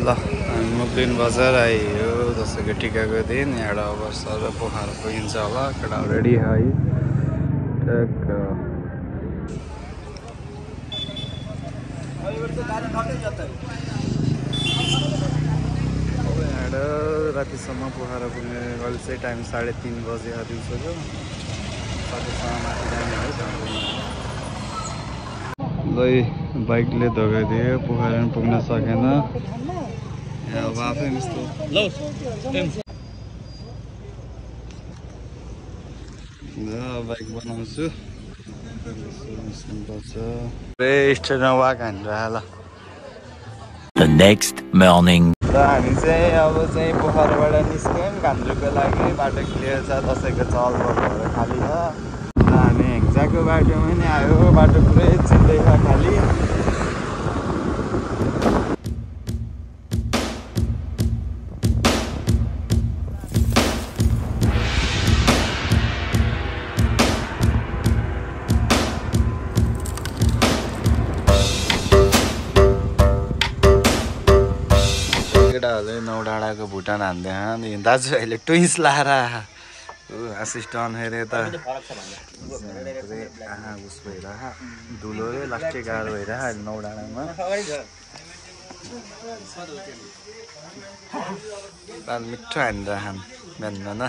ल हामी मुक्लिन बजार आइयो दसैँको टिकाको दिन यहाँबाट अब सर पोखरा पुगिन्छ होला केटा रेडी है टक्क यहाँबाट रातिसम्म पोखरा पुग्ने गरी चाहिँ टाइम 3:30 बजे दिउँसोको सकेसम्म माथि जाने है ल बाइकले धोका दियो पोखरा पनि पुग्न सकेन अब आफै यस्तो बाइक बनाउँछु स्टेटमा वाक हानेर ल The next morning. र हामी चाहिँ अब चाहिँ पोखराबाट निस्क्यौँ घान्द्रुकको लागि बाटो क्लियर छ दसैँको चहलपहलहरू खाली छ र हामी हेङ्जाको बाटोमा नि आयो बाटो पुरै चिन्दैछ खाली केटाहरूले नौडाँडाको भुटान हान्दै दाजुभाइले ट्विन्स लाएर असिस्टेन्ट हेरे त उस भइरह धुलो लास्टै गाह्रो भइरह अहिले नौडाँडामा पाल मिठो हानिरह बिहान बिहान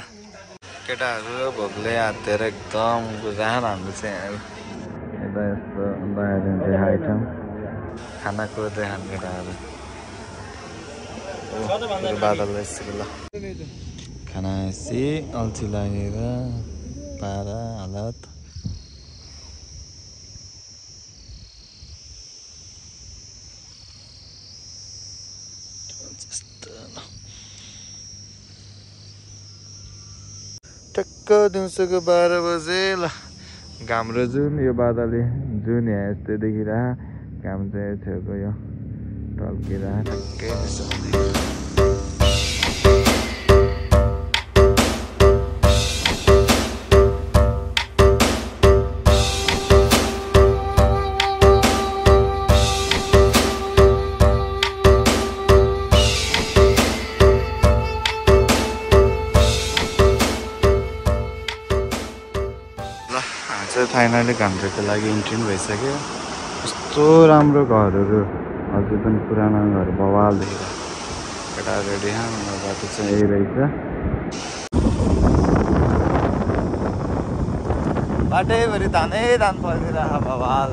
केटाहरू भोकले हातेर एकदम रान हाम्रो चाहिँ यता यस्तो बाहिर आइटम खानाको देखान केटाहरू बादल ल खाना यसै अल्छी लागेर पारा हालत टक्क दिउँसोको 12 बजे ल घाम्रो जुन यो बादलले जुन यहाँ यस्तै देखिरह घाम चाहिँ छेउको यो टल्किरह टक्कै त्यसो फाइनली घान्द्रुकको लागि इन्ट्री पनि भइसक्यो कस्तो राम्रो घरहरू अझै पनि पुरानो घर बवाल देखेर केटा रेडी हाम्रो बाटो चाहिँ यही रहेछ बाटैभरि धानै धान परिरह बवाल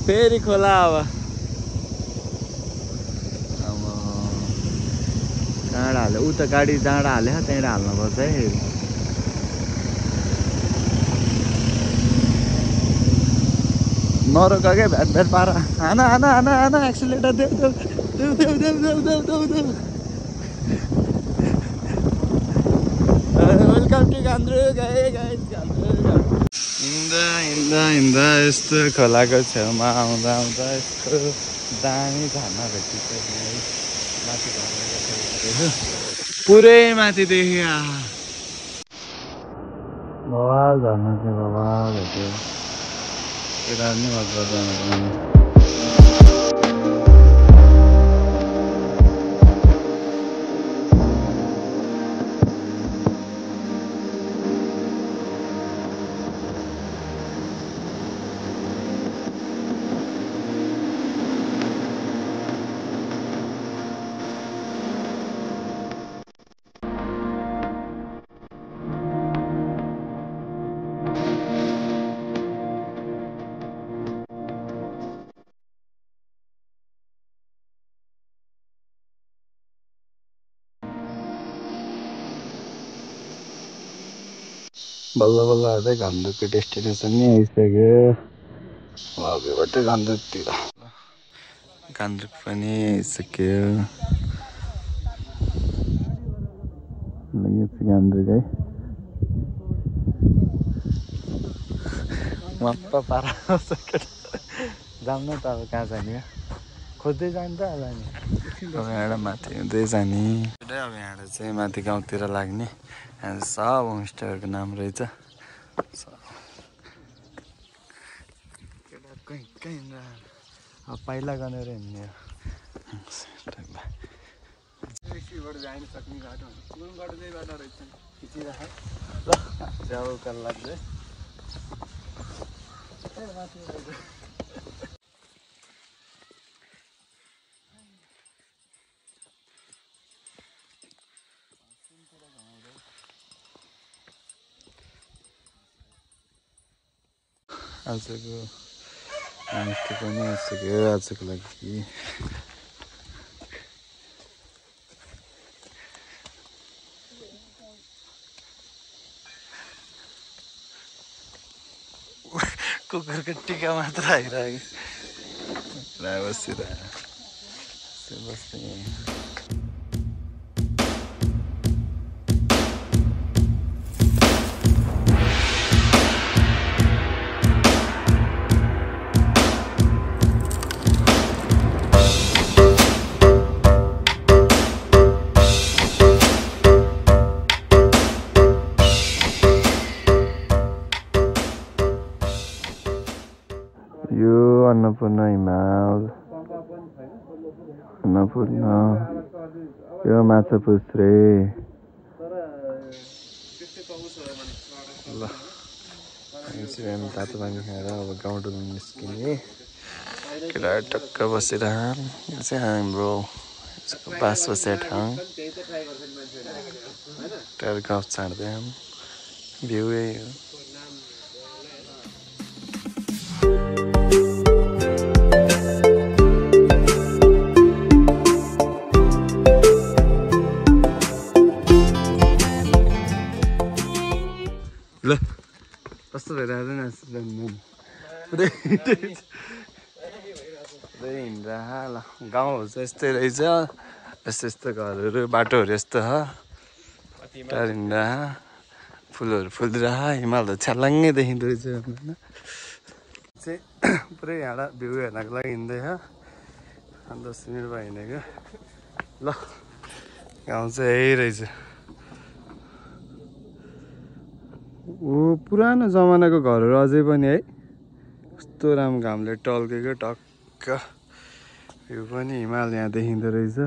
फेरि खोला अब जाँडा हाल्यो उता गाडी जाँडा हाल्यो त्यहीँबाट हाल्नुपर्छ है नरोक क्या भेट भेट पार हाना हाना हाना हाना एक्सिलेटर देऊ देऊ देऊ देऊ देऊ देऊ देऊ देऊ वेलकम टु घान्द्रुक हिँड्दा हिँड्दा हिँड्दा यस्तो खोलाको छेउमा आउँदा आउँदा यस्तो दामी झर्ना भेटिसक्यो है माथि झर्नाको छेउ पुरै माथिदेखि बवाल झर्ना चाहिँ बवाल भेट्यो केटा नि मजा जानु बल्ल बल्ल आउँदै घान्द्रुकको डेस्टिनेसन नि आइसक्यो अघिबाट घान्द्रुकतिर घान्द्रुक पनि आइसक्यो घान्द्रुक है मप्प पारा जाऊँ न त अब कहाँ जाने खोज्दै जाने त होला नि अब यहाँबाट माथि हुँदै जाने अब यहाँबाट चाहिँ माथि गाउँतिर लाग्ने सब होमस्टेहरूको नाम रहेछ कहीँ हिँड्दा पाइला गनेर हिँड्ने हो जानु सक्ने बाटो कुन बाटो चाहिँ बाटो रहेछ खिचिराख ल जाऊ काल लाग्छ आजको नास्ता पनि आइसक्यो आजको लागि कुकुरको टिका मात्र आइरहेको बसिरहेको बस्ने यो अन्नपूर्ण हिमाल अन्नपूर्ण यो माछा पुछ्रे ल हामी तातो पानी खाएर अब गाउँ डुल्नु निस्किने केटाहरू टक्क बसिरहन् यो चाहिँ हाम्रो बास बसेको ठाउँ त्यहाँ गफ छाड्दै भ्यू यही हो ल कस्तो भइरहेको पुरै हिँड्दा ल गाउँहरू चाहिँ यस्तै रहेछ यस्तो यस्तो घरहरू बाटोहरू यस्तो छ टाढो हिँड्दा फुलहरू फुलिरह हिमालहरू छ्यालाङ्गै देखिँदो रहेछ होइन चाहिँ पुरै यहाँबाट भ्यू हेर्नको लागि हिँड्दैछ 10 मिनट भयो हिँडेको ल गाउँ चाहिँ यही रहेछ पुरानो जमानाको घरहरू अझै पनि है कस्तो राम्रो घामले टल्केको टक्क यो पनि हिमाल यहाँ देखिँदो रहेछ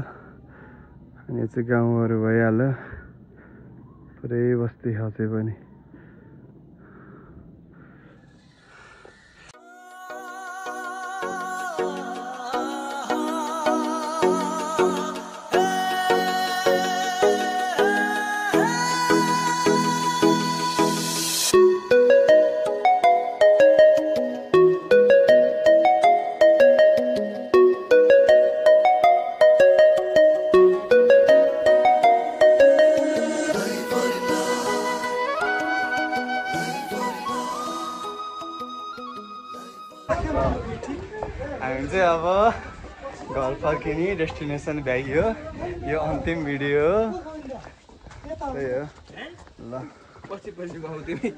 अनि यो चाहिँ गाउँहरू भइहाल्यो पुरै बस्ती खसे पनि हामी चाहिँ अब घर फर्किने डेस्टिनेसन भ्याइयो यो अन्तिम भिडियो हो त्यही हो ल पछि गाउँ तिमी